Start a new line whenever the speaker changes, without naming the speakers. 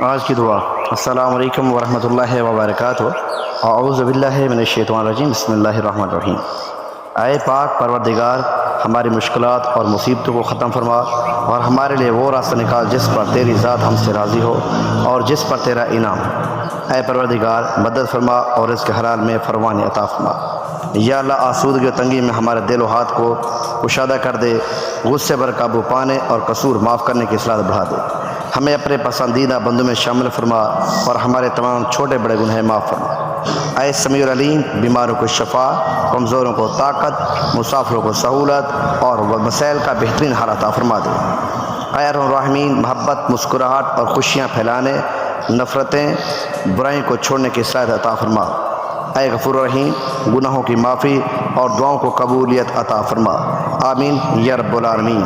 آج کی دعا۔ السلام علیکم ورحمۃ اللہ وبرکاتہ۔ اعوذ باللہ من الشیطان الرجیم، بسم اللہ الرحمن الرحیم۔ اے پاک پروردگار، ہماری مشکلات اور مصیبتوں کو ختم فرما اور ہمارے لیے وہ راستہ نکال جس پر تیری ذات ہم سے راضی ہو اور جس پر تیرا انعام۔ اے پروردگار، مدد فرما اور اس کے حلال میں فروانی عطا فرما۔ یا اللہ، آسودگی و تنگی میں ہمارے دل و ہاتھ کو کشادہ کر دے، غصے پر قابو پانے اور قصور معاف کرنے کی صلاحیت بڑھا دے۔ ہمیں اپنے پسندیدہ بندوں میں شامل فرما اور ہمارے تمام چھوٹے بڑے گناہ معاف فرما۔ اے سمیع العلیم، بیماروں کو شفا، کمزوروں کو طاقت، مسافروں کو سہولت اور مسائل کا بہترین حل عطا فرما دے۔ اے ارحم الراحمین، محبت، مسکراہٹ اور خوشیاں پھیلانے، نفرتیں، برائیوں کو چھوڑنے کی صلاحیت عطا فرما۔ اے غفور الرحیم، گناہوں کی معافی اور دعاؤں کو قبولیت عطا فرما۔ آمین یا رب العالمین۔